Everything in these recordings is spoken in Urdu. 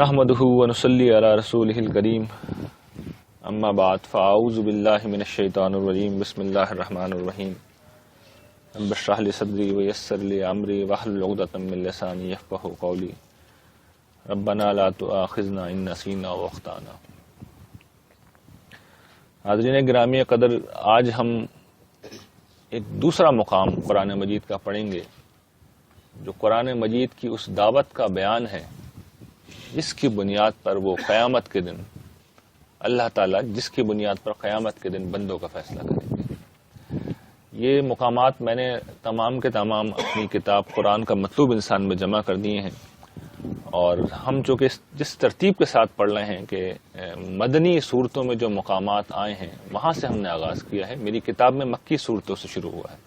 نحمده ونصلي على رسوله الكريم اما بعد فاعوذ بالله من الشيطان الرجيم بسم الله الرحمن الرحيم رب اشرح لي صدري ويسر لي امري واحلل عقدة من لساني يفقهوا قولي ربنا لا تؤاخذنا ان نسينا واخطانا۔ حاضرین گرامی قدر، آج ہم ایک دوسرا مقام قرآن مجید کا پڑھیں گے جو قرآن مجید کی اس دعوت کا بیان ہے جس کی بنیاد پر وہ قیامت کے دن اللہ تعالیٰ جس کی بنیاد پر قیامت کے دن بندوں کا فیصلہ کریں گے۔ یہ مقامات میں نے تمام کے تمام اپنی کتاب قرآن کا مطلوب انسان میں جمع کر دیے ہیں، اور ہم چونکہ جس ترتیب کے ساتھ پڑھ رہے ہیں کہ مدنی صورتوں میں جو مقامات آئے ہیں وہاں سے ہم نے آغاز کیا ہے۔ میری کتاب میں مکی صورتوں سے شروع ہوا ہے،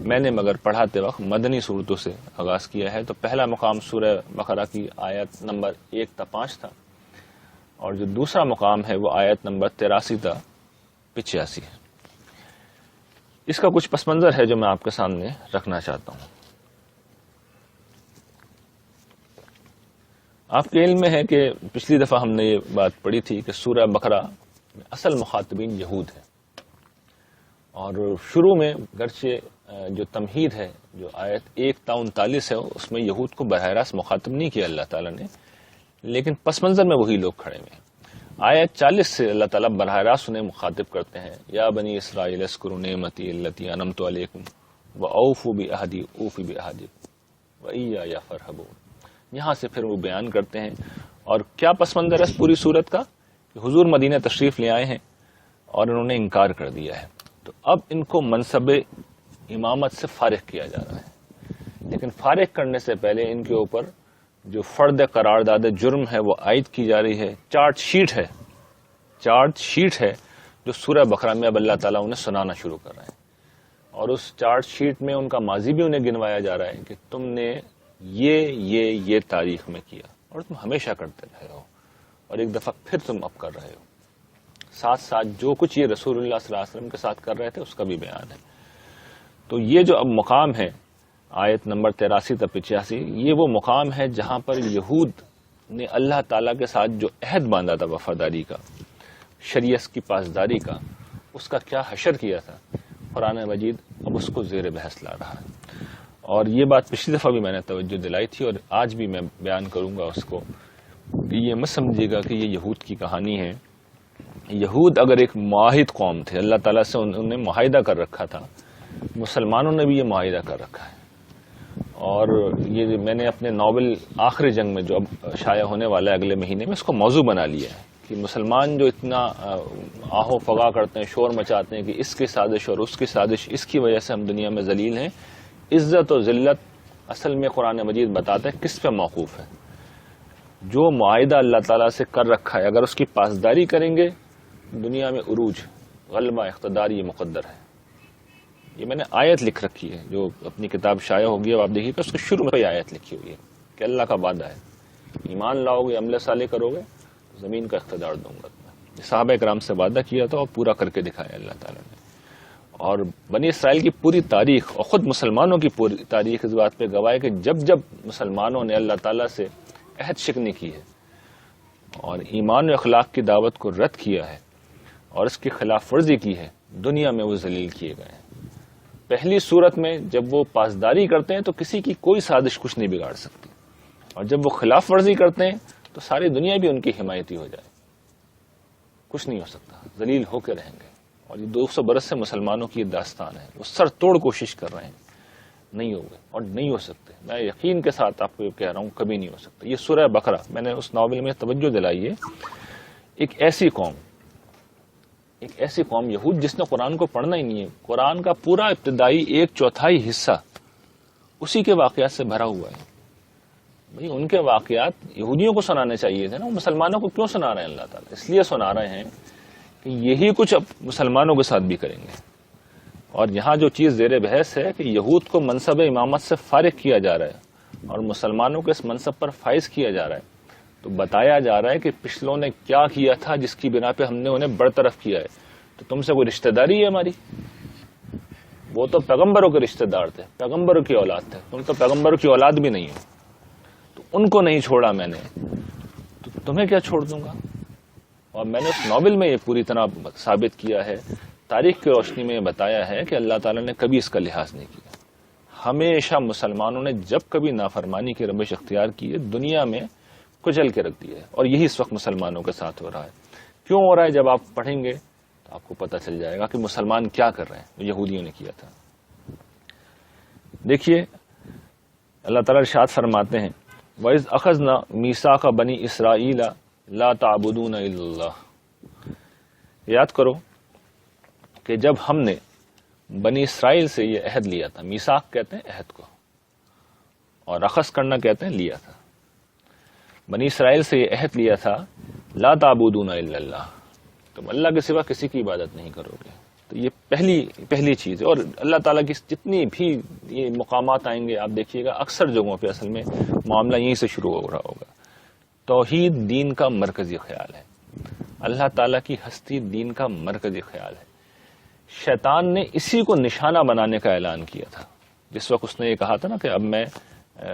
میں نے مگر پڑھاتے وقت مدنی صورتوں سے آغاز کیا ہے۔ تو پہلا مقام سورہ بقرہ کی آیت نمبر 1 تا 5 تھا، اور جو دوسرا مقام ہے وہ آیت نمبر 83 تا 85 ہے۔ اس کا کچھ پس منظر ہے جو میں آپ کے سامنے رکھنا چاہتا ہوں۔ آپ کے علم میں ہے کہ پچھلی دفعہ ہم نے یہ بات پڑھی تھی کہ سورہ بقرہ میں اصل مخاطبین یہود ہیں، اور شروع میں گرچہ جو تمہید ہے جو آیت 1 تا 39 ہے اس میں یہود کو براہ راست مخاطب نہیں کیا اللہ تعالیٰ نے، لیکن پس منظر میں وہی لوگ کھڑے ہوئے ہیں۔ آیت 40 سے اللہ تعالیٰ براہ راست انہیں مخاطب کرتے ہیں، یا بنی اسرائیل اذکروا نعمتی التی انعمت علیکم واوفوا بعہدی اوف بعہدکم وایای فارہبون۔ یہاں سے پھر وہ بیان کرتے ہیں، اور کیا پس منظر ہے پوری صورت کا کہ حضور مدینہ تشریف لے آئے ہیں اور انہوں نے انکار کر دیا ہے، تو اب ان کو منصب امامت سے فارغ کیا جا رہا ہے، لیکن فارغ کرنے سے پہلے ان کے اوپر جو فرد قرارداد جرم ہے وہ عائد کی جا رہی ہے۔ چارٹ شیٹ ہے جو سورہ بقرہ میں اب اللہ تعالیٰ انہیں سنانا شروع کر رہے ہیں، اور اس چارٹ شیٹ میں ان کا ماضی بھی انہیں گنوایا جا رہا ہے کہ تم نے یہ تاریخ میں کیا اور تم ہمیشہ کرتے رہے ہو، اور ایک دفعہ پھر تم اب کر رہے ہو، ساتھ ساتھ جو کچھ یہ رسول اللہ صلی اللہ علیہ وسلم کے ساتھ کر رہے تھے اس کا بھی بیان ہے۔ تو یہ جو اب مقام ہے آیت نمبر 83 تا 85، یہ وہ مقام ہے جہاں پر یہود نے اللہ تعالیٰ کے ساتھ جو عہد باندھا تھا وفاداری کا، شریعت کی پاسداری کا، اس کا کیا حشر کیا تھا، قرآن مجید اب اس کو زیر بحث لا رہا ہے۔ اور یہ بات پچھلی دفعہ بھی میں نے توجہ دلائی تھی، اور آج بھی میں بیان کروں گا اس کو، کہ یہ مت سمجھیے گا کہ یہ یہود کی کہانی ہے۔ یہود اگر ایک معاہد قوم تھے، اللہ تعالیٰ سے انہوں نے معاہدہ کر رکھا تھا، مسلمانوں نے بھی یہ معاہدہ کر رکھا ہے۔ اور یہ میں نے اپنے ناول آخری جنگ میں جو اب شائع ہونے والا ہے اگلے مہینے میں، اس کو موضوع بنا لیا ہے کہ مسلمان جو اتنا آہو فغا کرتے ہیں، شور مچاتے ہیں کہ اس کی سازش اور اس کی سازش، اس کی وجہ سے ہم دنیا میں ذلیل ہیں۔ عزت و ذلت اصل میں قرآن مجید بتاتا ہے کس پہ موقوف ہے۔ جو معاہدہ اللہ تعالیٰ سے کر رکھا ہے اگر اس کی پاسداری کریں گے، دنیا میں عروج، غلبہ، اقتدار یہ مقدر ہے۔ یہ میں نے آیت لکھ رکھی ہے جو اپنی کتاب شائع ہوگی، اب آپ دیکھیے کہ اس کے شروع میں کوئی آیت لکھی ہوئی ہے کہ اللہ کا وعدہ ہے، ایمان لاؤ گے، عمل صالح کرو گے، زمین کا اقتدار دوں گا۔ صحابہ کرام سے وعدہ کیا تھا اور پورا کر کے دکھایا اللہ تعالیٰ نے۔ اور بنی اسرائیل کی پوری تاریخ اور خود مسلمانوں کی پوری تاریخ اس بات پہ گواہ ہے کہ جب جب مسلمانوں نے اللہ تعالیٰ سے عہد شکنی کی ہے اور ایمان و اخلاق کی دعوت کو رد کیا ہے اور اس کی خلاف ورزی کی ہے، دنیا میں وہ ذلیل کیے گئے ہیں۔ پہلی صورت میں جب وہ پاسداری کرتے ہیں تو کسی کی کوئی سازش کچھ نہیں بگاڑ سکتی، اور جب وہ خلاف ورزی کرتے ہیں تو ساری دنیا بھی ان کی حمایتی ہو جائے، کچھ نہیں ہو سکتا، ذلیل ہو کے رہیں گے۔ اور یہ 200 برس سے مسلمانوں کی داستان ہے، وہ سر توڑ کوشش کر رہے ہیں، نہیں ہو گئے اور نہیں ہو سکتے۔ میں یقین کے ساتھ آپ کو کہہ رہا ہوں کبھی نہیں ہو سکتا۔ یہ سورہ بقرہ میں نے اس ناول میں توجہ دلائی ہے، ایک ایسی قوم یہود جس نے قرآن کو پڑھنا ہی نہیں ہے، قرآن کا پورا ابتدائی 1/4 حصہ اسی کے واقعات سے بھرا ہوا ہے۔ بھئی ان کے واقعات یہودیوں کو سنانے چاہیے تھے نا، مسلمانوں کو کیوں سنا رہے ہیں اللہ تعالیٰ؟ اس لیے سنا رہے ہیں کہ یہی کچھ اب مسلمانوں کے ساتھ بھی کریں گے۔ اور یہاں جو چیز زیر بحث ہے کہ یہود کو منصب امامت سے فارغ کیا جا رہا ہے اور مسلمانوں کو اس منصب پر فائز کیا جا رہا ہے، تو بتایا جا رہا ہے کہ پچھلوں نے کیا کیا تھا جس کی بنا پہ ہم نے انہیں برطرف کیا ہے۔ تو تم سے کوئی رشتہ داری ہے ہماری؟ وہ تو پیغمبروں کے رشتہ دار تھے، پیغمبروں کی اولاد تھے، تم تو پیغمبروں کی اولاد بھی نہیں ہو، تو ان کو نہیں چھوڑا میں نے، تمہیں کیا چھوڑ دوں گا. اور میں نے اس ناول میں یہ پوری طرح ثابت کیا ہے, تاریخ کی روشنی میں یہ بتایا ہے کہ اللہ تعالیٰ نے کبھی اس کا لحاظ نہیں کیا. ہمیشہ مسلمانوں نے جب کبھی نافرمانی کی روش اختیار کی ہے, دنیا میں کچل کے رکھ دیا ہے, اور یہی اس وقت مسلمانوں کے ساتھ ہو رہا ہے. کیوں ہو رہا ہے جب آپ پڑھیں گے تو آپ کو پتہ چل جائے گا کہ مسلمان کیا کر رہے ہیں, یہودیوں نے کیا تھا. دیکھیے اللہ تعالیٰ ارشاد فرماتے ہیں وَإِذْ أَخَذْنَا مِيثَاقَ بَنِي إِسْرَائِيلَ لَا تَعْبُدُونَ إِلَّا اللَّهَ. یاد کرو کہ جب ہم نے بنی اسرائیل سے یہ عہد لیا تھا, میثاق کہتے ہیں عہد کو, اور اخذ کرنا کہتے ہیں لیا تھا. بنی اسرائیل سے یہ عہد لیا تھا لا تعبدون الا اللہ, تم اللہ کے سوا کسی کی عبادت نہیں کرو گے. تو یہ پہلی چیز ہے. اور اللہ تعالیٰ کی جتنی بھی یہ مقامات آئیں گے آپ دیکھیے گا اکثر جگہوں پہ اصل میں معاملہ یہیں سے شروع ہو رہا ہوگا. توحید دین کا مرکزی خیال ہے, اللہ تعالیٰ کی ہستی دین کا مرکزی خیال ہے. شیطان نے اسی کو نشانہ بنانے کا اعلان کیا تھا جس وقت اس نے یہ کہا تھا نا کہ اب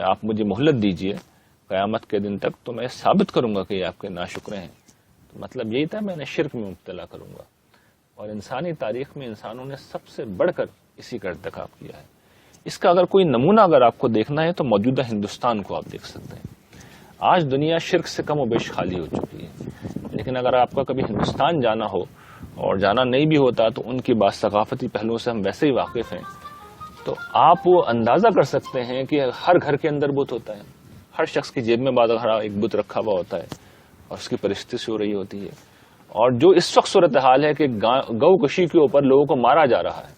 آپ مجھے مہلت دیجئے قیامت کے دن تک تو میں ثابت کروں گا کہ یہ آپ کے ناشکرے ہیں. تو مطلب یہی تھا میں نے شرک میں مبتلا کروں گا. اور انسانی تاریخ میں انسانوں نے سب سے بڑھ کر اسی کا ارتکاب کیا ہے. اس کا اگر کوئی نمونہ اگر آپ کو دیکھنا ہے تو موجودہ ہندوستان کو آپ دیکھ سکتے ہیں. آج دنیا شرک سے کم و بیش خالی ہو چکی ہے, لیکن اگر آپ کا کبھی ہندوستان جانا ہو, اور جانا نہیں بھی ہوتا تو ان کی بعض ثقافتی پہلوؤں سے ہم ویسے ہی واقف ہیں, تو آپ وہ اندازہ کر سکتے ہیں کہ ہر گھر کے اندر بت ہوتا ہے, ہر شخص کی جیب میں بعض ایک بت رکھا ہوا ہوتا ہے اور اس کی پرستش ہو رہی ہوتی ہے. اور جو اس وقت صورتحال ہے کہ گو کشی کے اوپر لوگوں کو مارا جا رہا ہے,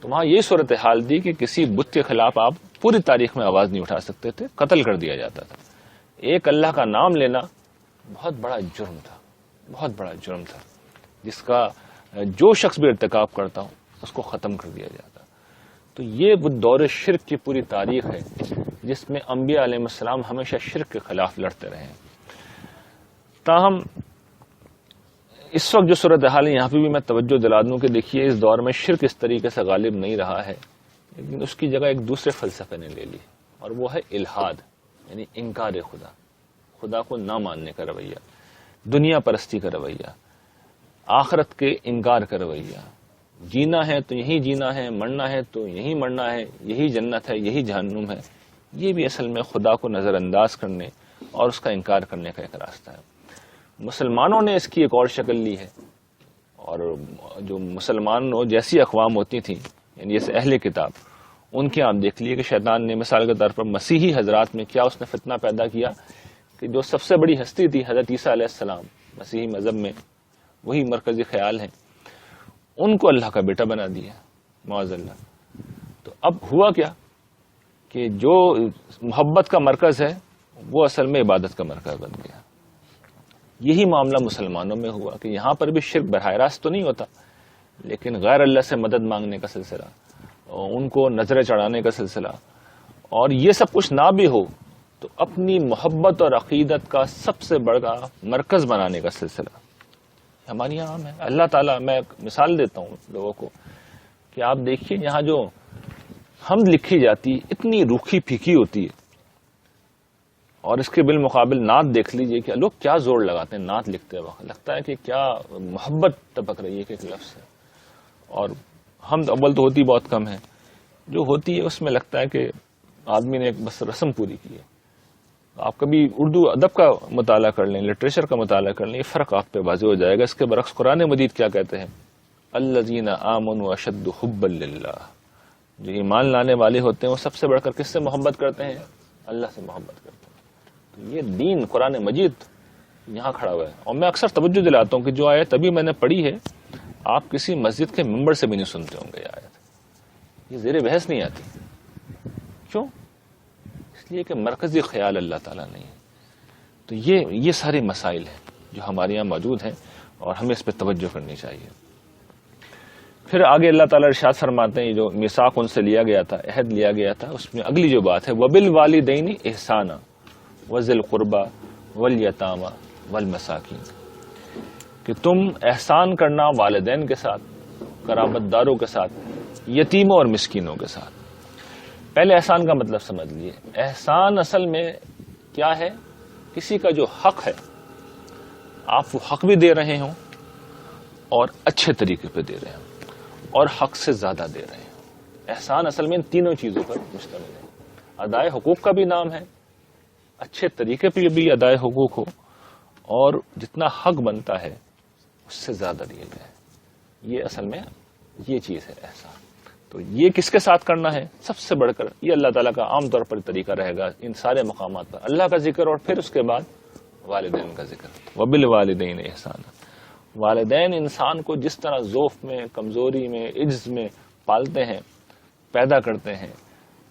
تو وہاں یہ صورتحال تھی کہ کسی بت کے خلاف آپ پوری تاریخ میں آواز نہیں اٹھا سکتے تھے, قتل کر دیا جاتا تھا. ایک اللہ کا نام لینا بہت بڑا جرم تھا, بہت بڑا جرم تھا, جس کا جو شخص بھی ارتکاب کرتا ہوں اس کو ختم کر دیا جاتا. تو یہ وہ دور شرک کی پوری تاریخ ہے جس میں انبیاء علیہ السلام ہمیشہ شرک کے خلاف لڑتے رہے. تاہم اس وقت جو صورتحال ہے یہاں پہ بھی میں توجہ دلا دوں کہ دیکھیے اس دور میں شرک اس طریقے سے غالب نہیں رہا ہے, لیکن اس کی جگہ ایک دوسرے فلسفے نے لے لی, اور وہ ہے الحاد, یعنی انکار خدا, خدا کو نہ ماننے کا رویہ, دنیا پرستی کا رویہ, آخرت کے انکار کا رویہ. جینا ہے تو یہی جینا ہے, مرنا ہے تو یہی مرنا ہے, یہی جنت ہے یہی جہنم ہے. یہ بھی اصل میں خدا کو نظر انداز کرنے اور اس کا انکار کرنے کا ایک راستہ ہے. مسلمانوں نے اس کی ایک اور شکل لی ہے, اور جو مسلمانوں جیسی اقوام ہوتی تھیں یعنی جیسے اہل کتاب, ان کے آپ دیکھ لیے کہ شیطان نے مثال کے طور پر مسیحی حضرات میں کیا اس نے فتنہ پیدا کیا کہ جو سب سے بڑی ہستی تھی حضرت عیسیٰ علیہ السلام مسیحی مذہب میں, وہی مرکزی خیال ہیں, ان کو اللہ کا بیٹا بنا دیا معاذ اللہ. تو اب ہوا کیا کہ جو محبت کا مرکز ہے وہ اصل میں عبادت کا مرکز بن گیا. یہی معاملہ مسلمانوں میں ہوا کہ یہاں پر بھی شرک براہ راست تو نہیں ہوتا, لیکن غیر اللہ سے مدد مانگنے کا سلسلہ, ان کو نظریں چڑھانے کا سلسلہ, اور یہ سب کچھ نہ بھی ہو تو اپنی محبت اور عقیدت کا سب سے بڑا مرکز بنانے کا سلسلہ ہمارے یہاں عام ہے. اللہ تعالیٰ, میں مثال دیتا ہوں لوگوں کو کہ آپ دیکھیے یہاں جو حمد لکھی جاتی اتنی روکھی پھیکی ہوتی ہے, اور اس کے بالمقابل نعت دیکھ لیجئے کہ لوگ کیا زور لگاتے ہیں نعت لکھتے وقت, لگتا ہے کہ کیا محبت ٹپک رہی ہے کہ ایک لفظ سے. اور حمد اول تو ہوتی بہت کم ہے, جو ہوتی ہے اس میں لگتا ہے کہ آدمی نے ایک بس رسم پوری کی ہے. آپ کبھی اردو ادب کا مطالعہ کر لیں, لٹریچر کا مطالعہ کر لیں, یہ فرق آپ پہ واضح ہو جائے گا. اس کے برعکس قرآن مجید کیا کہتے ہیں, الذین آمنوا اشد حبا للہ, جو ایمان لانے والے ہوتے ہیں وہ سب سے بڑھ کر کس سے محبت کرتے ہیں, اللہ سے محبت کرتے ہیں. تو یہ دین قرآن مجید یہاں کھڑا ہوا ہے. اور میں اکثر توجہ دلاتا ہوں کہ جو آیت ابھی میں نے پڑھی ہے آپ کسی مسجد کے ممبر سے بھی نہیں سنتے ہوں گے. یہ آیت یہ زیر بحث نہیں آتی. کیوں؟ اس لیے کہ مرکزی خیال اللہ تعالیٰ نہیں ہے. تو یہ سارے مسائل ہیں جو ہمارے یہاں موجود ہیں اور ہمیں اس پہ توجہ کرنی چاہیے. پھر آگے اللہ تعالیٰ ارشاد فرماتے ہیں جو میثاق ان سے لیا گیا تھا, عہد لیا گیا تھا, اس میں اگلی جو بات ہے وَبِالْوَالِدَيْنِ إِحْسَانًا وَذِي الْقُرْبَى وَالْيَتَامَى وَالْمَسَاكِينِ, کہ تم احسان کرنا والدین کے ساتھ, قرابت داروں کے ساتھ, یتیموں اور مسکینوں کے ساتھ. پہلے احسان کا مطلب سمجھ لیے. احسان اصل میں کیا ہے, کسی کا جو حق ہے آپ وہ حق بھی دے رہے ہوں اور اچھے طریقے پہ دے رہے ہوں اور حق سے زیادہ دے رہے ہوں. احسان اصل میں ان تینوں چیزوں پر مشتمل ہے. ادائے حقوق کا بھی نام ہے, اچھے طریقے پہ بھی ادائے حقوق ہو, اور جتنا حق بنتا ہے اس سے زیادہ دیا جائے. یہ اصل میں یہ چیز ہے احسان. تو یہ کس کے ساتھ کرنا ہے؟ سب سے بڑھ کر یہ اللہ تعالیٰ کا عام طور پر طریقہ رہے گا ان سارے مقامات پر, اللہ کا ذکر اور پھر اس کے بعد والدین کا ذکر. وبالوالدین احسانا. والدین انسان کو جس طرح ذوف میں, کمزوری میں, عجز میں پالتے ہیں, پیدا کرتے ہیں,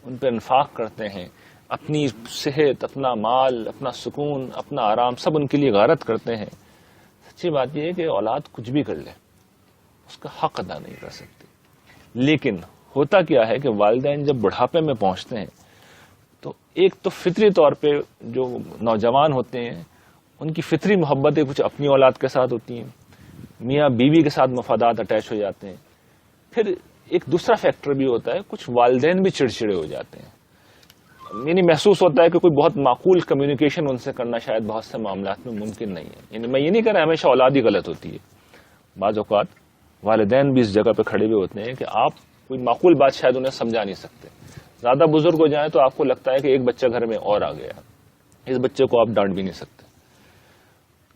ان پہ انفاق کرتے ہیں, اپنی صحت, اپنا مال, اپنا سکون, اپنا آرام سب ان کے لیے غارت کرتے ہیں. سچی بات یہ ہے کہ اولاد کچھ بھی کر لے اس کا حق ادا نہیں کر سکتی. لیکن ہوتا کیا ہے کہ والدین جب بڑھاپے میں پہنچتے ہیں تو ایک تو فطری طور پہ جو نوجوان ہوتے ہیں ان کی فطری محبتیں کچھ اپنی اولاد کے ساتھ ہوتی ہیں, میاں بیوی کے ساتھ مفادات اٹیچ ہو جاتے ہیں. پھر ایک دوسرا فیکٹر بھی ہوتا ہے, کچھ والدین بھی چڑچڑے ہو جاتے ہیں. یعنی محسوس ہوتا ہے کہ کوئی بہت معقول کمیونیکیشن ان سے کرنا شاید بہت سے معاملات میں ممکن نہیں ہے. یعنی میں یہ نہیں کہہ رہا ہمیشہ اولاد ہی غلط ہوتی ہے, بعض اوقات والدین بھی اس جگہ پہ کھڑے ہوئے ہوتے ہیں کہ آپ کوئی معقول بات شاید انہیں سمجھا نہیں سکتے. زیادہ بزرگ ہو جائیں تو آپ کو لگتا ہے کہ ایک بچہ گھر میں اور آ گیا, اس بچے کو آپ ڈانٹ بھی نہیں سکتے.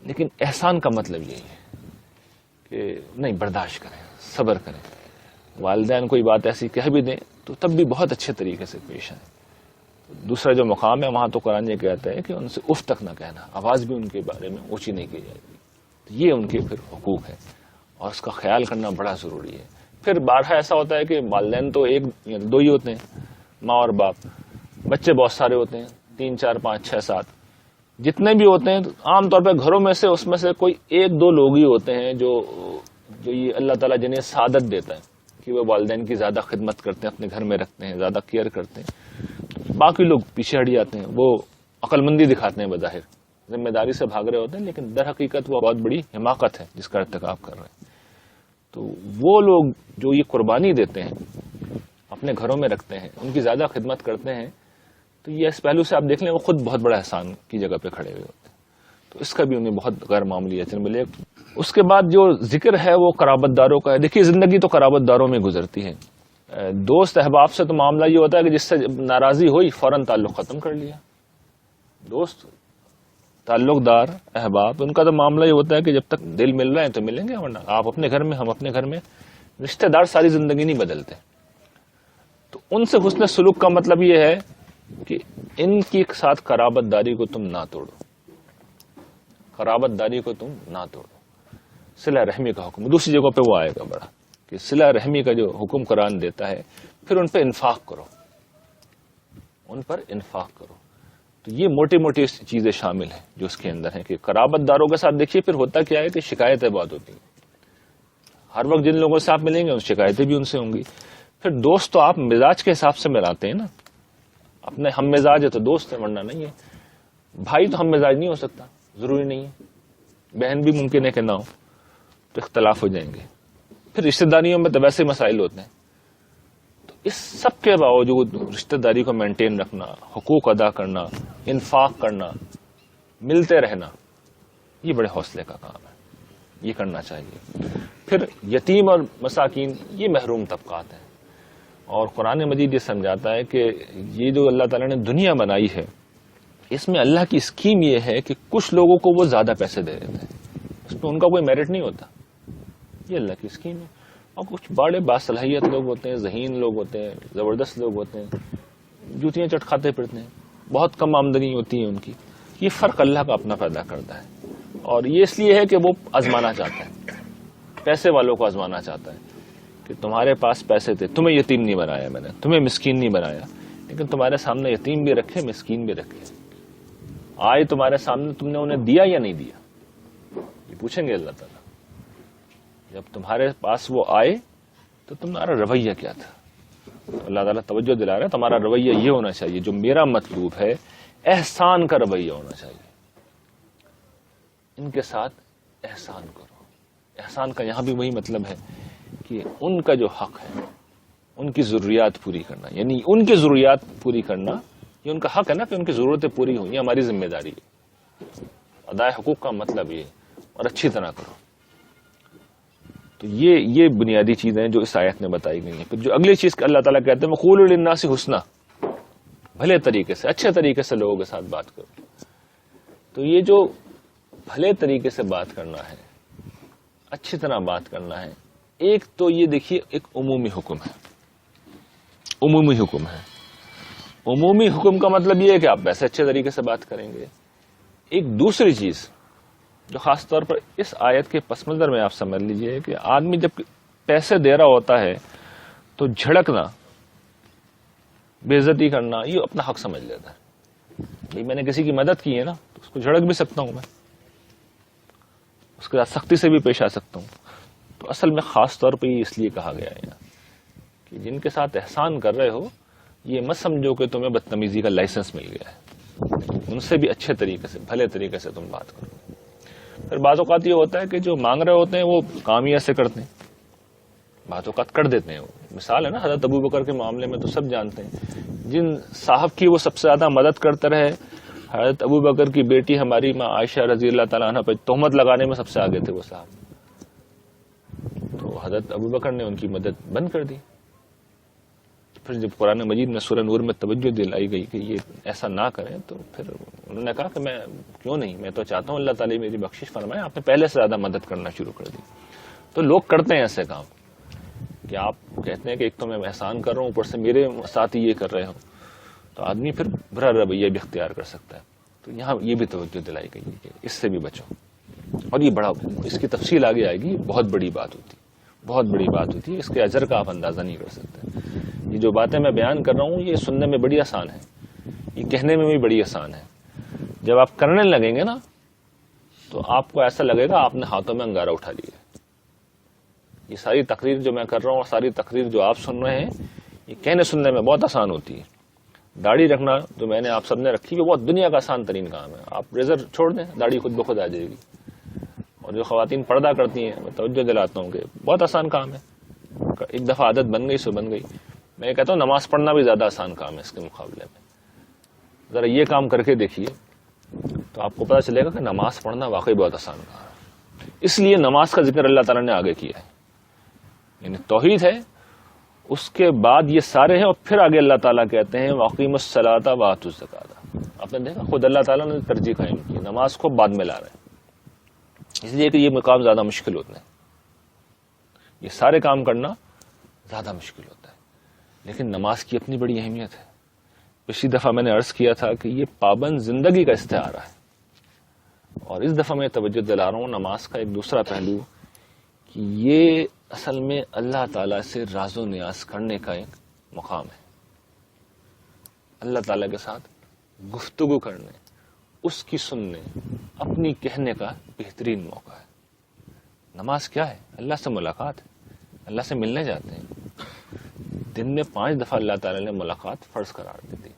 لیکن احسان کا مطلب یہی ہے کہ نہیں, برداشت کریں, صبر کریں. والدین کوئی بات ایسی کہہ بھی دیں تو تب بھی بہت اچھے طریقے سے پیش آئیں. دوسرا جو مقام ہے وہاں تو قرآن یہ کہتا ہے کہ ان سے اف تک نہ کہنا, آواز بھی ان کے بارے میں اونچی نہیں کی جائے گی. یہ ان کے پھر حقوق ہے اور اس کا خیال کرنا بڑا ضروری ہے. پھر بارہا ایسا ہوتا ہے کہ والدین تو ایک دو ہی ہوتے ہیں, ماں اور باپ. بچے بہت سارے ہوتے ہیں, 3 4 5 6 7 جتنے بھی ہوتے ہیں. عام طور پہ گھروں میں سے اس میں سے کوئی 1 2 لوگ ہی ہوتے ہیں جو یہ اللہ تعالیٰ جنہیں سعادت دیتا ہے کہ وہ والدین کی زیادہ خدمت کرتے ہیں, اپنے گھر میں رکھتے ہیں, زیادہ کیئر کرتے ہیں. باقی لوگ پیچھے ہٹ جاتے ہیں, وہ عقل مندی دکھاتے ہیں, بظاہر ذمہ داری سے بھاگ رہے ہوتے ہیں, لیکن در حقیقت وہ بہت بڑی حماقت ہے جس کا ارتکاب کر رہے ہیں. تو وہ لوگ جو یہ قربانی دیتے ہیں, اپنے گھروں میں رکھتے ہیں, ان کی زیادہ خدمت کرتے ہیں, تو یہ اس پہلو سے آپ دیکھ لیں وہ خود بہت بڑا احسان کی جگہ پہ کھڑے ہوئے ہوتے ہیں. تو اس کا بھی انہیں بہت غیر معمولی اجر ملے. اس کے بعد جو ذکر ہے وہ قرابت داروں کا ہے. دیکھیے زندگی تو قرابت داروں میں گزرتی ہے. دوست احباب سے تو معاملہ یہ ہوتا ہے کہ جس سے ناراضی ہوئی فوراً تعلق ختم کر لیا. دوست, تعلق دار, احباب, ان کا تو معاملہ یہ ہوتا ہے کہ جب تک دل مل رہے ہیں تو ملیں گے, ورنہ آپ اپنے گھر میں, ہم اپنے گھر میں. رشتہ دار ساری زندگی نہیں بدلتے. تو ان سے حسن سلوک کا مطلب یہ ہے کہ ان کے ساتھ قرابت داری کو تم نہ توڑو, قرابت داری کو تم نہ توڑو. صلہ رحمی کا حکم دوسری جگہ پہ وہ آئے گا بڑا, کہ صلہ رحمی کا جو حکم قرآن دیتا ہے. پھر ان پہ انفاق کرو, ان پر انفاق کرو. تو یہ موٹی موٹی چیزیں شامل ہیں جو اس کے اندر ہیں کہ قرابت داروں کے ساتھ دیکھیے پھر ہوتا کیا ہے کہ شکایتیں بہت ہوتی ہیں. ہر وقت جن لوگوں سے آپ ملیں گے شکایتیں بھی ان سے ہوں گی. پھر دوست تو آپ مزاج کے حساب سے ملاتے ہیں نا, اپنے ہم مزاج ہے تو دوست ہے, ورنہ نہیں ہے. بھائی تو ہم مزاج نہیں ہو سکتا, ضروری نہیں ہے. بہن بھی ممکن ہے کہ نہ ہو, تو اختلاف ہو جائیں گے. پھر رشتہ داریوں میں تو ویسے مسائل ہوتے ہیں. تو اس سب کے باوجود رشتہ داری کو مینٹین رکھنا, حقوق ادا کرنا, انفاق کرنا, ملتے رہنا, یہ بڑے حوصلے کا کام ہے, یہ کرنا چاہیے. پھر یتیم اور مساکین یہ محروم طبقات ہیں, اور قرآن مجید یہ سمجھاتا ہے کہ یہ جو اللہ تعالیٰ نے دنیا بنائی ہے اس میں اللہ کی اسکیم یہ ہے کہ کچھ لوگوں کو وہ زیادہ پیسے دے دیتے ہیں, اس میں ان کا کوئی میرٹ نہیں ہوتا. یہ اللہ کی اسکیم ہے. اور کچھ بڑے باصلاحیت لوگ ہوتے ہیں, ذہین لوگ ہوتے ہیں, زبردست لوگ ہوتے ہیں, جوتیاں چٹکھاتے پھرتے ہیں, بہت کم آمدنی ہوتی ہے ان کی. یہ فرق اللہ کا اپنا پیدا کرتا ہے, اور یہ اس لیے ہے کہ وہ آزمانا چاہتا ہے, پیسے والوں کو آزمانا چاہتا ہے کہ تمہارے پاس پیسے تھے, تمہیں یتیم نہیں بنایا میں نے, تمہیں مسکین نہیں بنایا, لیکن تمہارے سامنے یتیم بھی رکھے, مسکین بھی رکھے. آئے تمہارے سامنے, تم نے انہیں دیا یا نہیں دیا, یہ پوچھیں گے اللہ تعالیٰ. جب تمہارے پاس وہ آئے تو تمہارا رویہ کیا تھا. اللہ تعالیٰ توجہ دلا رہا ہے, تمہارا رویہ یہ ہونا چاہیے جو میرا مطلوب ہے, احسان کا رویہ ہونا چاہیے. ان کے ساتھ احسان کرو. احسان کا یہاں بھی وہی مطلب ہے کہ ان کا جو حق ہے, ان کی ضروریات پوری کرنا, یعنی ان کی ضروریات پوری کرنا, یہ ان کا حق ہے نا کہ ان کی ضرورتیں پوری ہوں, یہ ہماری ذمہ داری ہے. ادائے حقوق کا مطلب یہ, اور اچھی طرح کرو. تو یہ بنیادی چیزیں جو اس آیت میں بتائی گئی ہیں. پھر جو اگلی چیز اللہ تعالیٰ کہتے ہیں وَقُولُوا لِلنَّاسِ حُسْنًا، بھلے طریقے سے اچھے طریقے سے لوگوں کے ساتھ بات کرو. تو یہ جو بھلے طریقے سے بات کرنا ہے، اچھی طرح بات کرنا ہے، ایک تو یہ دیکھیے ایک عمومی حکم ہے. عمومی حکم ہے. عمومی حکم کا مطلب یہ ہے کہ آپ ویسے اچھے طریقے سے بات کریں گے. ایک دوسری چیز جو خاص طور پر اس آیت کے پس منظر میں آپ سمجھ لیجئے کہ آدمی جب پیسے دے رہا ہوتا ہے تو جھڑکنا، بے عزتی کرنا، یہ اپنا حق سمجھ لیتا ہے. بھائی میں نے کسی کی مدد کی ہے نا، تو اس کو جھڑک بھی سکتا ہوں، میں اس کے ساتھ سختی سے بھی پیش آ سکتا ہوں. تو اصل میں خاص طور پہ یہ اس لیے کہا گیا ہے کہ جن کے ساتھ احسان کر رہے ہو یہ مت سمجھو کہ تمہیں بدتمیزی کا لائسنس مل گیا ہے. ان سے بھی اچھے طریقے سے، بھلے طریقے سے تم بات کرو. پھر بعض اوقات یہ ہوتا ہے کہ جو مانگ رہے ہوتے ہیں وہ کام ہی ایسے کرتے ہیں، بعض اوقات کر دیتے ہیں. مثال ہے نا حضرت ابو بکر کے معاملے میں تو سب جانتے ہیں، جن صاحب کی وہ سب سے زیادہ مدد کرتے رہے. حضرت ابو بکر کی بیٹی ہماری ماں عائشہ رضی اللہ تعالیٰ عنہ پہ تہمت لگانے میں سب سے آگے تھے وہ صاحب. تو حضرت ابو بکر نے ان کی مدد بند کر دی. پھر جب قرآن مجید میں سورہ نور میں توجہ دلائی گئی کہ یہ ایسا نہ کریں، تو پھر انہوں نے کہا کہ میں کیوں نہیں، میں تو چاہتا ہوں اللہ تعالیٰ میری بخشش فرمائے. آپ نے پہلے سے زیادہ مدد کرنا شروع کر دی. تو لوگ کرتے ہیں ایسے کام کہ آپ کہتے ہیں کہ ایک تو میں احسان کر رہا ہوں، اوپر سے میرے ساتھ ہی یہ کر رہے ہوں، تو آدمی پھر برا رویہ بھی اختیار کر سکتا ہے. تو یہاں یہ بھی توجہ دلائی گئی کہ اس سے بھی بچو. اور یہ بڑا، اس کی تفصیل آگے آئے گی، بہت بڑی بات ہوتی، بہت بڑی بات ہوتی ہے. اس کے اجر کا آپ اندازہ نہیں کر سکتے. یہ جو باتیں میں بیان کر رہا ہوں یہ سننے میں بڑی آسان ہے، یہ کہنے میں بھی بڑی آسان ہے. جب آپ کرنے لگیں گے نا تو آپ کو ایسا لگے گا آپ نے ہاتھوں میں انگارہ اٹھا لیا. یہ ساری تقریر جو میں کر رہا ہوں اور ساری تقریر جو آپ سن رہے ہیں یہ کہنے سننے میں بہت آسان ہوتی ہے. داڑھی رکھنا جو میں نے آپ سب نے رکھی ہے بہت دنیا کا آسان ترین کام ہے. آپ ریزر چھوڑ دیں، داڑھی خود بخود آ جائے گی. اور جو خواتین پردہ کرتی ہیں میں توجہ دلاتا ہوں کہ بہت آسان کام ہے. ایک دفعہ عادت بن گئی سو بن گئی. میں کہتا ہوں نماز پڑھنا بھی زیادہ آسان کام ہے اس کے مقابلے میں. ذرا یہ کام کر کے دیکھیے تو آپ کو پتا چلے گا کہ نماز پڑھنا واقعی بہت آسان کام ہے. اس لیے نماز کا ذکر اللہ تعالیٰ نے آگے کیا ہے. یعنی توحید ہے، اس کے بعد یہ سارے ہیں، اور پھر آگے اللہ تعالیٰ کہتے ہیں وَأَقِیمُوا الصَّلَاةَ وَآتُوا الزَّکَاةَ. آپ نے دیکھا خود اللہ تعالیٰ نے ترجیح قائم کی، نماز کو بعد میں لا رہے ہیں، اس لیے کہ یہ مقام زیادہ مشکل ہوتے ہیں. یہ سارے کام کرنا زیادہ مشکل ہوتا ہے، لیکن نماز کی اپنی بڑی اہمیت ہے. پچھلی دفعہ میں نے عرض کیا تھا کہ یہ پابند زندگی کا استعارہ ہے. اور اس دفعہ میں توجہ دلا رہا ہوں نماز کا ایک دوسرا پہلو کہ یہ اصل میں اللہ تعالیٰ سے راز و نیاز کرنے کا ایک مقام ہے. اللہ تعالیٰ کے ساتھ گفتگو کرنے، اس کی سننے، اپنی کہنے کا بہترین موقع ہے. نماز کیا ہے؟ اللہ سے ملاقات ہے. اللہ سے ملنے جاتے ہیں. دن میں 5 دفعہ اللہ تعالیٰ نے ملاقات فرض قرار دی تھی.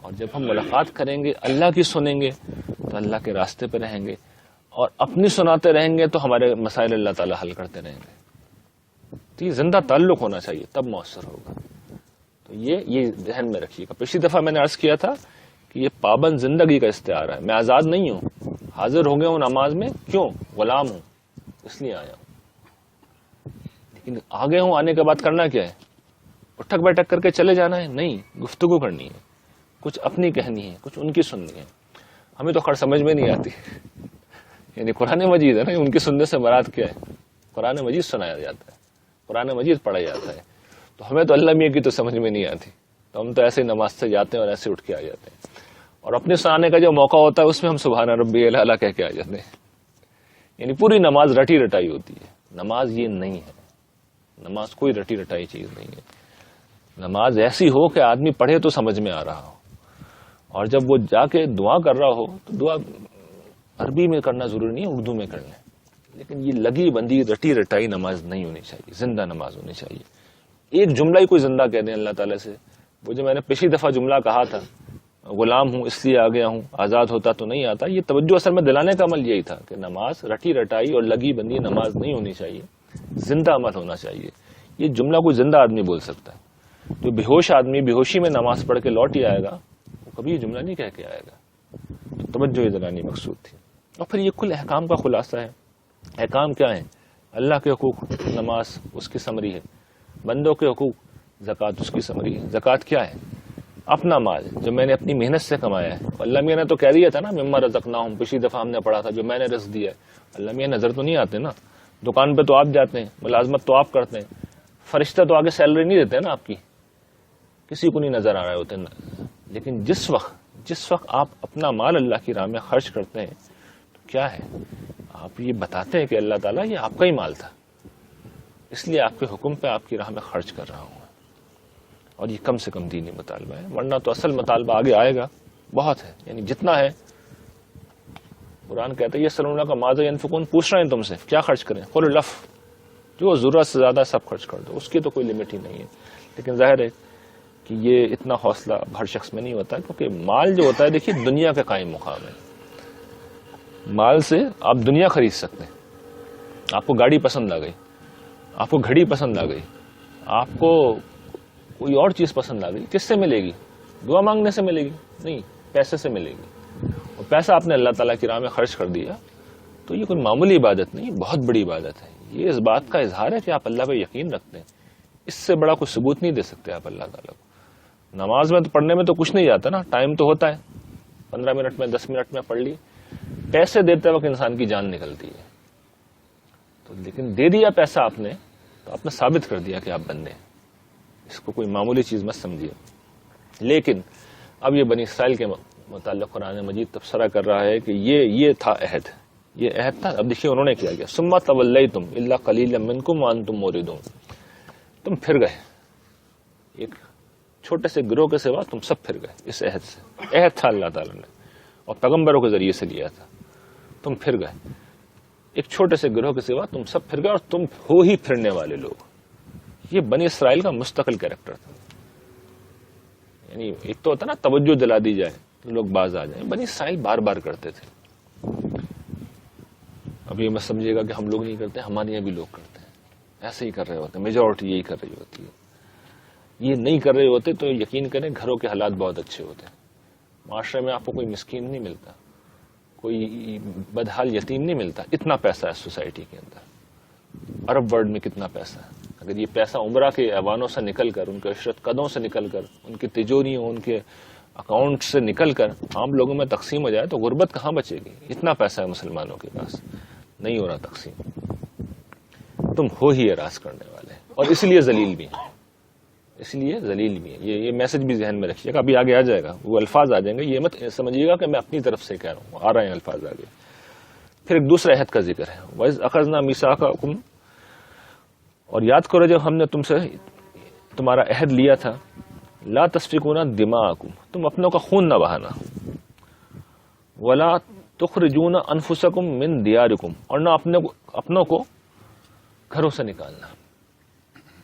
اور جب ہم ملاقات کریں گے، اللہ کی سنیں گے تو اللہ کے راستے پہ رہیں گے، اور اپنی سناتے رہیں گے تو ہمارے مسائل اللہ تعالیٰ حل کرتے رہیں گے. تو یہ زندہ تعلق ہونا چاہیے، تب مؤثر ہوگا. تو یہ ذہن میں رکھیے گا. پچھلی دفعہ میں نے عرض کیا تھا کہ یہ پابند زندگی کا استعارہ ہے. میں آزاد نہیں ہوں، حاضر ہو گیا ہوں نماز میں. کیوں؟ غلام ہوں، اس لیے آیا ہوں. لیکن آگے ہوں، آنے کے بعد کرنا کیا ہے؟ اٹھک بیٹھک کر کے چلے جانا ہے؟ نہیں، گفتگو کرنی ہے، کچھ اپنی کہنی ہے، کچھ ان کی سننی ہے. ہمیں تو خیر سمجھ میں نہیں آتی. یعنی قرآن مجید ہے نا، ان کی سننے سے مراد کیا ہے؟ قرآن مجید سنایا جاتا ہے، قرآن مجید پڑھا جاتا ہے. تو ہمیں تو اللہ میاں کی تو سمجھ میں نہیں آتی، تو ہم تو ایسے ہی نماز سے جاتے ہیں اور ایسے اٹھ کے آ جاتے ہیں. اور اپنے سنانے کا جو موقع ہوتا ہے اس میں ہم سبحان ربی الاعلیٰ کہہ کے آ جاتے ہیں. یعنی پوری نماز رٹی رٹائی ہوتی ہے. نماز یہ نہیں ہے، نماز کوئی رٹی رٹائی چیز نہیں ہے. نماز ایسی ہو کہ آدمی پڑھے تو سمجھ میں آ رہا ہو، اور جب وہ جا کے دعا کر رہا ہو تو دعا عربی میں کرنا ضروری نہیں ہے، اردو میں کرنا ہے. لیکن یہ لگی بندی رٹی رٹائی نماز نہیں ہونی چاہیے، زندہ نماز ہونی چاہیے. ایک جملہ ہی کوئی زندہ کہہ دیں اللہ تعالیٰ سے. وہ جو میں نے پچھلی دفعہ جملہ کہا تھا، غلام ہوں اس لیے آ گیا ہوں، آزاد ہوتا تو نہیں آتا، یہ توجہ اصل میں دلانے کا عمل یہی تھا کہ نماز رٹی رٹائی اور لگی بندی نماز نہیں ہونی چاہیے، زندہ عمل ہونا چاہیے. یہ جملہ کوئی زندہ آدمی بول سکتا ہے. جو بے ہوش آدمی بے ہوشی میں نماز پڑھ کے لوٹ ہی آئے گا، وہ کبھی یہ جملہ نہیں کہہ کے آئے گا. توجہ دلانی مقصود تھی. اور پھر یہ کل احکام کا خلاصہ ہے. احکام کیا ہیں؟ اللہ کے حقوق نماز اس کی سمری ہے، بندوں کے حقوق زکوٰۃ اس کی سمری ہے. زکوٰۃ کیا ہے؟ اپنا مال جو میں نے اپنی محنت سے کمایا ہے. اللہ میاں نے تو کہہ دیا تھا نا مما رزقناہم، پچھلی دفعہ ہم نے پڑھا تھا جو میں نے رزق دیا ہے. اللہ میاں نظر تو نہیں آتے نا، دکان پہ تو آپ جاتے ہیں، ملازمت تو آپ کرتے ہیں، فرشتہ تو آگے سیلری نہیں دیتے نا آپ کی، کسی کو نہیں نظر آ رہے ہوتے. لیکن جس وقت آپ اپنا مال اللہ کی راہ میں خرچ کرتے ہیں تو کیا ہے، آپ یہ بتاتے ہیں کہ اللہ تعالیٰ یہ آپ کا ہی مال تھا، اس لیے آپ کے حکم پہ آپ کی راہ میں خرچ کر رہا ہوں. اور یہ کم سے کم دینی مطالبہ ہے، ورنہ تو اصل مطالبہ آگے آئے گا بہت ہے. یعنی جتنا ہے قرآن کہتا ہے یہ سلونا کا ماذا ينفقون، پوچھ رہے ہیں تم سے کیا خرچ کریں، قل الف، جو ضرورت سے زیادہ سب خرچ کر دو، اس کی تو کوئی لمٹ ہی نہیں ہے. لیکن ظاہر ہے کہ یہ اتنا حوصلہ ہر شخص میں نہیں ہوتا، کیونکہ مال جو ہوتا ہے دیکھیے دنیا کا قائم مقام ہے. مال سے آپ دنیا خرید سکتے ہیں. آپ کو گاڑی پسند آ گئی، آپ کو گھڑی پسند آ گئی، آپ کو کوئی اور چیز پسند آ گئی، کس سے ملے گی؟ دعا مانگنے سے ملے گی؟ نہیں، پیسے سے ملے گی. اور پیسہ آپ نے اللہ تعالیٰ کی راہ میں خرچ کر دیا تو یہ کوئی معمولی عبادت نہیں، بہت بڑی عبادت ہے. یہ اس بات کا اظہار ہے کہ آپ اللہ پہ یقین رکھتے ہیں. اس سے بڑا کوئی ثبوت نہیں دے سکتے آپ اللہ تعالیٰ کو. نماز میں تو پڑھنے میں تو کچھ نہیں جاتا نا، ٹائم تو ہوتا ہے، 15 منٹ میں 10 منٹ میں پڑھ لی. پیسے دیتے وقت انسان کی جان نکلتی ہے. تو لیکن دے دیا پیسہ آپ نے تو آپ نے ثابت کر دیا کہ آپ بندے ہیں. اس کو کوئی معمولی چیز مت سمجھیے. لیکن اب یہ بنی اسرائیل کے متعلق قرآن مجید تبصرہ کر رہا ہے کہ یہ تھا عہد، یہ عہد تھا. اب دیکھیے انہوں نے کیا کیا، ثم تولیتم الا قلیلا منکم وانتم موردون، تم پھر گئے، ایک چھوٹے سے گروہ کے سوا تم سب پھر گئے. اس عہد سے، عہد تھا اللہ تعالیٰ نے اور پیغمبروں کے ذریعے سے لیا تھا، تم پھر گئے. ایک چھوٹے سے گروہ کے سوا تم سب پھر گئے اور تم ہو ہی پھرنے والے لوگ. یہ بنی اسرائیل کا مستقل کریکٹر تھا. یعنی ایک تو ہوتا نا توجہ دلا دی جائے تو لوگ باز آ جائیں، بنی اسرائیل بار بار کرتے تھے. اب یہ مت سمجھیے گا کہ ہم لوگ نہیں کرتے، ہمارے یہاں بھی لوگ کرتے ہیں، ایسے ہی کر رہے ہوتے ہیں، میجورٹی یہی کر رہی ہوتی ہے. یہ نہیں کر رہے ہوتے تو یقین کریں گھروں کے حالات بہت اچھے ہوتے ہیں. معاشرے میں آپ کو کوئی مسکین نہیں ملتا، کوئی بدحال یتیم نہیں ملتا. اتنا پیسہ ہے سوسائٹی کے اندر. عرب ورلڈ میں کتنا پیسہ ہے. اگر یہ پیسہ عمرہ کے ایوانوں سے نکل کر، ان کے عشرت قدوں سے نکل کر، ان کی تجوریوں، ان کے اکاؤنٹ سے نکل کر عام لوگوں میں تقسیم ہو جائے تو غربت کہاں بچے گی. اتنا پیسہ ہے مسلمانوں کے پاس، نہیں ہو رہا تقسیم. تم ہو ہی اراض کرنے والے، اور اس لیے ذلیل بھی ہیں، اس لیے ذلیل بھی ہیں. یہ میسج بھی ذہن میں رکھیے گا، ابھی آگے آ جائے گا، وہ الفاظ آ جائیں گے. یہ مت سمجھیے گا کہ میں اپنی طرف سے کہہ رہا ہوں، آ رہے ہیں الفاظ آگے. پھر ایک دوسرے عہد کا ذکر ہے، وَإِذْ أَخَذْنَا مِيثَاقَكُمْ، اور یاد کرو جب ہم نے تم سے تمہارا عہد لیا تھا، لا تسفکون دماءکم، تم اپنوں کا خون نہ بہانا، ولا تخرجون انفسکم من دیارکم، اور نہ اپنوں کو گھروں سے نکالنا،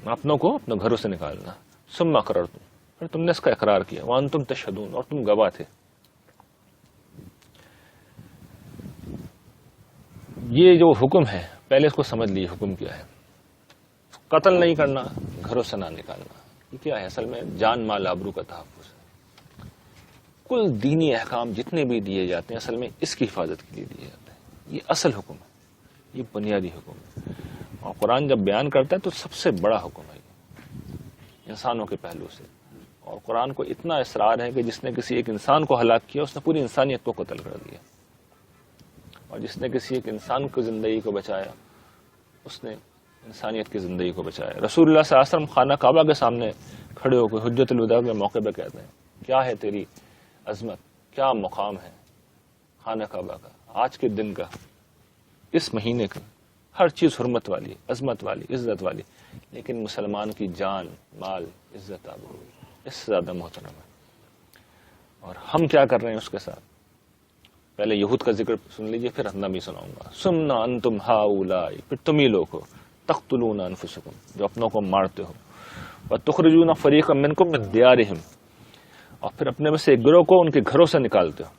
نہ اپنوں کو اپنے گھروں سے نکالنا. ثم اقررتم، پھر تم نے اس کا اقرار کیا، وانتم تشہدون، اور تم گواہ تھے. یہ جو حکم ہے پہلے اس کو سمجھ لیے، حکم کیا ہے. قتل نہیں کرنا، گھروں سے نہ نکالنا. یہ کیا ہے؟ اصل میں جان مال آبرو کا تحفظ ہے. کل دینی احکام جتنے بھی دیے جاتے ہیں اصل میں اس کی حفاظت کے لیے دیے جاتے ہیں. یہ اصل حکم ہے، یہ بنیادی حکم ہے. اور قرآن جب بیان کرتا ہے تو سب سے بڑا حکم ہے انسانوں کے پہلو سے. اور قرآن کو اتنا اصرار ہے کہ جس نے کسی ایک انسان کو ہلاک کیا اس نے پوری انسانیت کو قتل کر دیا، اور جس نے کسی ایک انسان کی زندگی کو بچایا اس نے انسانیت کی زندگی کو بچایا. رسول اللہ صلی اللہ علیہ وسلم خانہ کعبہ کے سامنے کھڑے ہو کے حجت الوداع کے موقع پہ کہتے ہیں، کیا ہے تیری عظمت، کیا مقام ہے خانہ کعبہ کا، آج کے دن کا، اس مہینے کا. ہر چیز حرمت والی، عظمت والی، عزت والی، لیکن مسلمان کی جان مال عزت آبرو اس سے زیادہ محترم ہے. اور ہم کیا کر رہے ہیں اس کے ساتھ؟ پہلے یہود کا ذکر سن لیجئے، پھر میں بھی سناؤں گا. سمنا انتم ہاؤلائی، پھر تم ہی لوگ ہو، تقتلون انفسکم، جو اپنوں کو مارتے ہو، وتخرجون فریقا منکم من دیارہم، اور پھر اپنے میں سے ایک گروہ کو ان کے گھروں سے نکالتے ہو.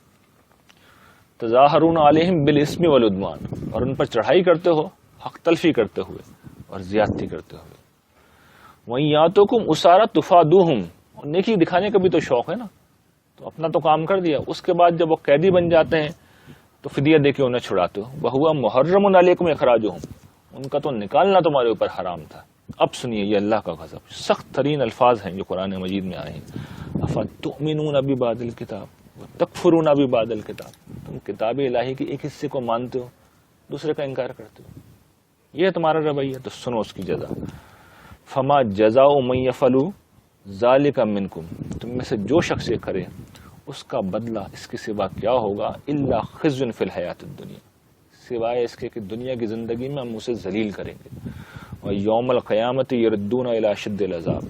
تظاہرون علیہم بالاسم والعدوان، اور ان پر چڑھائی کرتے ہو حق تلفی کرتے ہوئے اور زیادتی کرتے ہوئے. وَإِن يَأْتُوكُمْ أُسَارَىٰ تُفَادُوهُمْ، اور نیکی دکھانے کا بھی تو شوق ہے نا، تو اپنا تو کام کر دیا، اس کے بعد جب وہ قیدی بن جاتے ہیں تو فدیہ دے کے انہیں چھڑاتے ہو. وَهُوَ مُحَرَّمٌ عَلَيْكُمْ إِخْرَاجُهُمْ، ان کا تو نکالنا تمہارے اوپر حرام تھا. اب سنیے یہ اللہ کا غضب، سخت ترین الفاظ ہیں جو قرآن مجید میں آئے ہیں. أَفَتُؤْمِنُونَ بِبَعْضِ الْكِتَابِ وَتَكْفُرُونَ بِبَعْضِ الْكِتَابِ، تم کتاب الہی کے ایک حصے کو مانتے ہو، دوسرے کا انکار کرتے ہو. یہ تمہارا رویہ، تو سنو اس کی جزا. فما جزاء من يفعل ذلك منكم، تم میں سے جو شخص یہ کرے اس کا بدلہ اس کے سوا کیا ہوگا، الا خزي في الحیات الدنیا، سوائے اس کے کہ دنیا کی زندگی میں ہم اسے ذلیل کریں گے. اور یوم القیامت یردون الی اشد العذاب،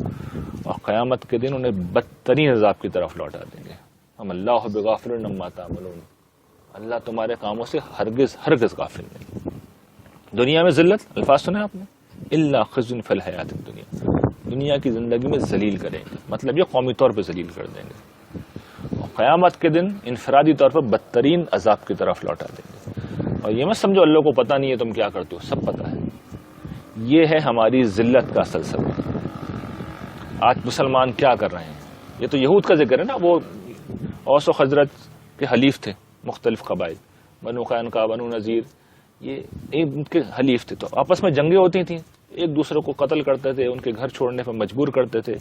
اور قیامت کے دن انہیں بدترین عذاب کی طرف لوٹا دیں گے. ہم اللہ بغافل عما تعملون، اللہ تمہارے کاموں سے ہرگز ہرگز غافل نہیں. دنیا میں ذلت، الفاظ سنے آپ نے، الا خزي في الحیات الدنیا، دنیا کی زندگی میں ذلیل کریں گے، مطلب یہ قومی طور پہ ذلیل کر دیں گے. اور قیامت کے دن انفرادی طور پر بدترین عذاب کی طرف لوٹا دیں گے. اور یہ مت سمجھو اللہ کو پتہ نہیں ہے تم کیا کرتے ہو، سب پتہ ہے. یہ ہے ہماری ذلت کا سلسلہ. آج مسلمان کیا کر رہے ہیں، یہ تو یہود کا ذکر ہے نا، وہ اوس و خزرج کے حلیف تھے، مختلف قبائل، بنو قینقاع، بنو نذیر، یہ ان کے حلیف تھے. تو آپس میں جنگیں ہوتی تھیں، ایک دوسرے کو قتل کرتے تھے، ان کے گھر چھوڑنے پر مجبور کرتے تھے،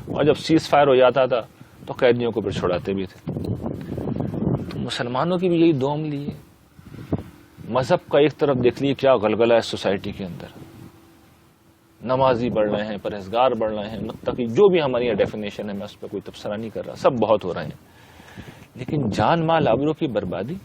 اور جب سیز فائر ہو جاتا تھا تو قیدیوں کو پھر چھڑاتے بھی تھے. تو مسلمانوں کی بھی یہی دوم لی ہے. مذہب کا ایک طرف دیکھ لیے کیا غلغلہ ہے سوسائٹی کے اندر، نمازی بڑھ رہے ہیں، پرہیزگار بڑھ رہے ہیں، متقی، جو بھی ہماری ڈیفینیشن ہے، میں اس پہ کوئی تبصرہ نہیں کر رہا، سب بہت ہو رہے ہیں. لیکن جان مال آبرو کی بربادی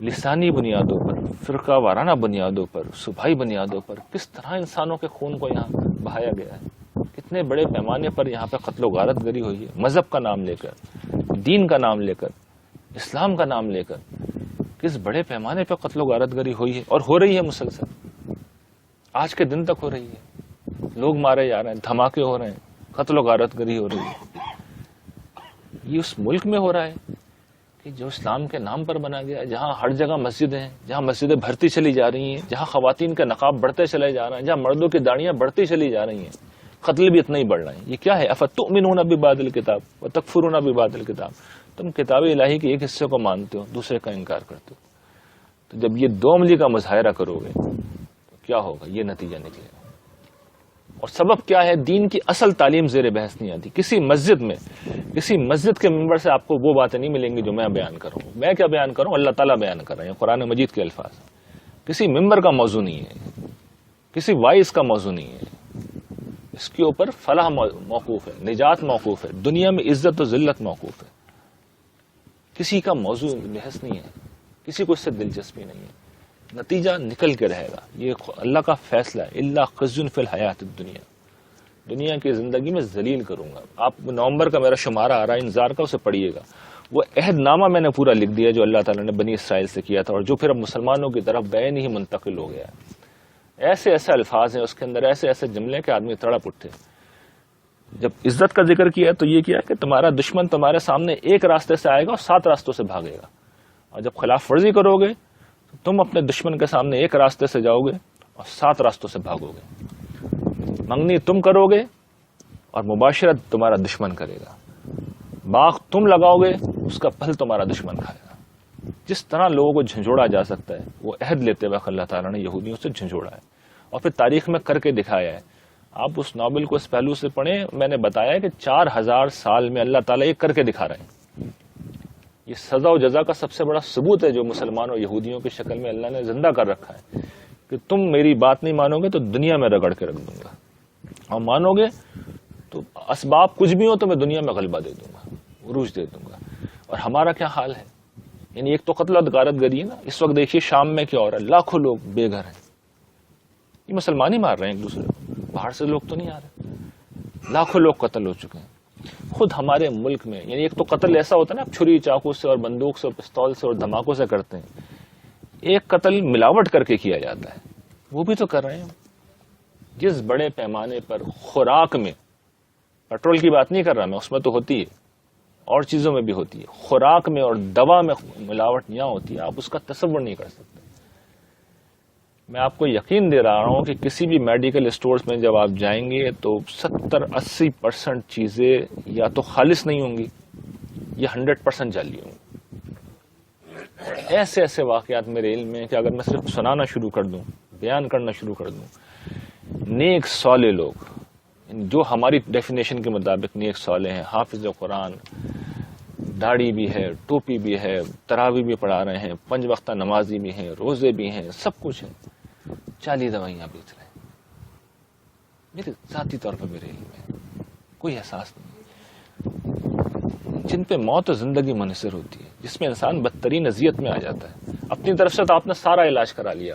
لسانی بنیادوں پر، فرقہ وارانہ بنیادوں پر، صوبائی بنیادوں پر کس طرح انسانوں کے خون کو یہاں بہایا گیا ہے، کتنے بڑے پیمانے پر یہاں پہ قتل و غارت گری ہوئی ہے، مذہب کا نام لے کر، دین کا نام لے کر، اسلام کا نام لے کر کس بڑے پیمانے پہ قتل و غارت گری ہوئی ہے، اور ہو رہی ہے مسلسل، آج کے دن تک ہو رہی ہے. لوگ مارے جا رہے ہیں، دھماکے ہو رہے ہیں، قتل و غارت گری ہو رہی ہے. یہ اس ملک میں ہو رہا ہے کہ جو اسلام کے نام پر بنا گیا، جہاں ہر جگہ مسجدیں ہیں، جہاں مسجدیں بڑھتی چلی جا رہی ہیں، جہاں خواتین کے نقاب بڑھتے چلے جا رہے ہیں، جہاں مردوں کی داڑیاں بڑھتی چلی جا رہی ہیں، قتل بھی اتنا ہی بڑھ رہے ہیں. یہ کیا ہے؟ افتؤمنون ببعض الکتاب وتکفرون ببعض الکتاب، تم کتاب الہی کے ایک حصے کو مانتے ہو، دوسرے کا انکار کرتے ہو. تو جب یہ دو عملی کا مظاہرہ کرو گے تو کیا ہوگا، یہ نتیجہ نکلے گا. اور سبب کیا ہے؟ دین کی اصل تعلیم زیر بحث نہیں آتی. کسی مسجد میں، کسی مسجد کے ممبر سے آپ کو وہ باتیں نہیں ملیں گی جو میں بیان کروں. میں کیا بیان کروں، اللہ تعالیٰ بیان کر رہے ہیں، قرآن مجید کے الفاظ. کسی ممبر کا موضوع نہیں ہے، کسی وائس کا موضوع نہیں ہے. اس کے اوپر فلاح موقوف ہے، نجات موقوف ہے، دنیا میں عزت و ذلت موقوف ہے. کسی کا موضوع بحث نہیں ہے، کسی کو اس سے دلچسپی نہیں ہے. نتیجہ نکل کے رہے گا، یہ اللہ کا فیصلہ ہے. الا خزي في الحیات الدنیا، دنیا کی زندگی میں ذلیل کروں گا. آپ نومبر کا میرا شمارہ آ رہا ہے انذار کا، اسے پڑھیے گا. وہ عہد نامہ میں نے پورا لکھ دیا جو اللہ تعالیٰ نے بنی اسرائیل سے کیا تھا، اور جو پھر اب مسلمانوں کی طرف بین ہی منتقل ہو گیا ہے. ایسے ایسے الفاظ ہیں اس کے اندر، ایسے ایسے جملے کہ آدمی تڑپ اٹھے. جب عزت کا ذکر کیا تو یہ کیا کہ تمہارا دشمن تمہارے سامنے ایک راستے سے آئے گا اور 7 راستوں سے بھاگے گا. اور جب خلاف ورزی کرو گے تو تم اپنے دشمن کے سامنے ایک راستے سے جاؤ گے اور 7 راستوں سے بھاگو گے. منگنی تم کرو گے اور مباشرت تمہارا دشمن کرے گا. باغ تم لگاؤ گے، اس کا پھل تمہارا دشمن کھائے گا. جس طرح لوگوں کو جھنجھوڑا جا سکتا ہے، وہ عہد لیتے وقت اللہ تعالیٰ نے یہودیوں سے جھنجھوڑا ہے اور پھر تاریخ میں کر کے دکھایا ہے. آپ اس ناول کو اس پہلو سے پڑھیں. میں نے بتایا کہ 4000 سال میں اللہ تعالیٰ یہ کر کے دکھا رہے ہیں. یہ سزا و جزا کا سب سے بڑا ثبوت ہے جو مسلمانوں اور یہودیوں کی شکل میں اللہ نے زندہ کر رکھا ہے کہ تم میری بات نہیں مانو گے تو دنیا میں رگڑ کے رکھ دوں گا، اور مانو گے تو اسباب کچھ بھی ہو تو میں دنیا میں غلبہ دے دوں گا، عروج دے دوں گا. اور ہمارا کیا حال ہے؟ یعنی ایک تو قتل و غارت گری ہے نا. اس وقت دیکھیے شام میں کیا ہو رہا ہے، لاکھوں لوگ بے گھر ہیں. یہ مسلمان ہی مار رہے ہیں ایک دوسرے کو، باہر سے لوگ تو نہیں آ رہے. لاکھوں لوگ قتل ہو چکے ہیں. خود ہمارے ملک میں یعنی ایک تو قتل ایسا ہوتا ہے نا، آپ چھری چاقو سے اور بندوق سے اور پستول سے اور دھماکوں سے کرتے ہیں. ایک قتل ملاوٹ کر کے کیا جاتا ہے، وہ بھی تو کر رہے ہیں. جس بڑے پیمانے پر خوراک میں، پیٹرول کی بات نہیں کر رہا میں، اس میں تو ہوتی ہے، اور چیزوں میں بھی ہوتی ہے، خوراک میں اور دوا میں ملاوٹ یہاں ہوتی ہے، آپ اس کا تصور نہیں کر سکتے. میں آپ کو یقین دے رہا ہوں کہ کسی بھی میڈیکل اسٹورز میں جب آپ جائیں گے تو 70-80% چیزیں یا تو خالص نہیں ہوں گی یا 100% جعلی ہوں گی. ایسے ایسے واقعات میرے علم میں کہ اگر میں صرف سنانا شروع کر دوں، بیان کرنا شروع کر دوں، نیک صالح لوگ جو ہماری ڈیفینیشن کے مطابق نیک صالح ہیں، حافظ قرآن، داڑھی بھی ہے، ٹوپی بھی ہے، تراویح بھی پڑھا رہے ہیں، 5 وقتہ نمازی بھی ہیں، روزے بھی ہیں، سب کچھ ہے، 40 دوائیاں بیچ رہے ہیں. میرے ذاتی طور پر میرے علم میں کوئی احساس نہیں، جن پہ موت و زندگی منحصر ہوتی ہے، جس میں انسان بدترین اذیت میں آ جاتا ہے. اپنی طرف سے تو آپ نے سارا علاج کرا لیا،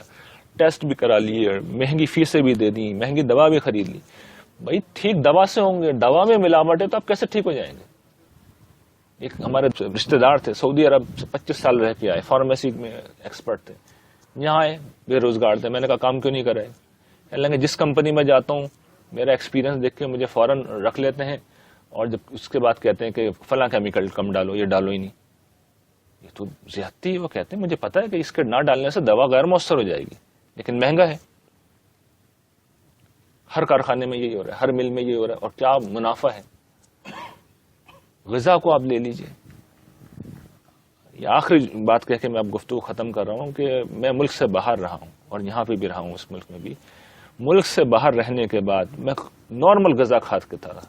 ٹیسٹ بھی کرا لیے، مہنگی فیسیں بھی دے دی، مہنگی دوا بھی خرید لی. بھائی ٹھیک دوا سے ہوں گے، دوا میں ملاوٹ ہے تو آپ کیسے ٹھیک ہو جائیں گے؟ ایک ہمارے رشتے دار تھے، سعودی عرب سے 25 سال رہ کے آئے، فارمیسی میں ایکسپرٹ تھے، یہاں آئے بے روزگار تھے. میں نے کہا کام کیوں نہیں کر رہے؟ کہنے لگے جس کمپنی میں جاتا ہوں میرا ایکسپیرینس دیکھ کے مجھے فوراً رکھ لیتے ہیں، اور جب اس کے بعد کہتے ہیں کہ فلاں کیمیکل کم ڈالو، یہ ڈالو ہی نہیں. یہ تو زیادتی ہے. وہ کہتے ہیں مجھے پتا ہے کہ اس کے نہ ڈالنے سے دوا غیر مؤثر ہو جائے گی، لیکن مہنگا ہے. ہر کارخانے میں یہی ہو رہا ہے، ہر مل میں یہی ہو رہا ہے، اور کیا منافع ہے. غذا کو آپ لے لیجئے. یہ آخری بات کہہ کے میں اب گفتگو ختم کر رہا ہوں کہ میں ملک سے باہر رہا ہوں، اور یہاں پہ بھی رہا ہوں، اس ملک میں بھی. ملک سے باہر رہنے کے بعد میں نارمل غذا کھاتا تھا،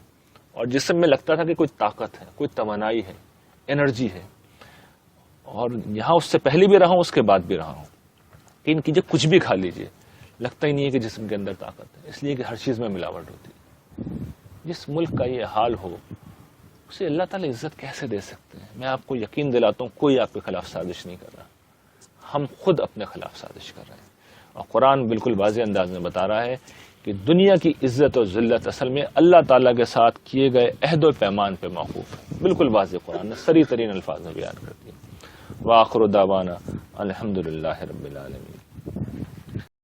اور جسم میں لگتا تھا کہ کوئی طاقت ہے، کوئی توانائی ہے، انرجی ہے. اور یہاں اس سے پہلے بھی رہا ہوں، اس کے بعد بھی رہا ہوں. ان کیجیے کچھ بھی کھا لیجئے، لگتا ہی نہیں ہے کہ جسم کے اندر طاقت ہے، اس لیے کہ ہر چیز میں ملاوٹ ہوتی ہے. جس ملک کا یہ حال ہو اسے اللہ تعالی عزت کیسے دے سکتے ہیں؟ میں آپ کو یقین دلاتا ہوں کوئی آپ کے خلاف سازش نہیں کر رہا، ہم خود اپنے خلاف سازش کر رہے ہیں. اور قرآن بالکل واضح انداز میں بتا رہا ہے کہ دنیا کی عزت اور ذلت اصل میں اللہ تعالیٰ کے ساتھ کیے گئے عہد و پیمان پہ موقوف ہے. بالکل واضح قرآن نے صریح ترین الفاظ میں بیان کر دیا. وآخر دعوانا الحمدللہ رب العالمین.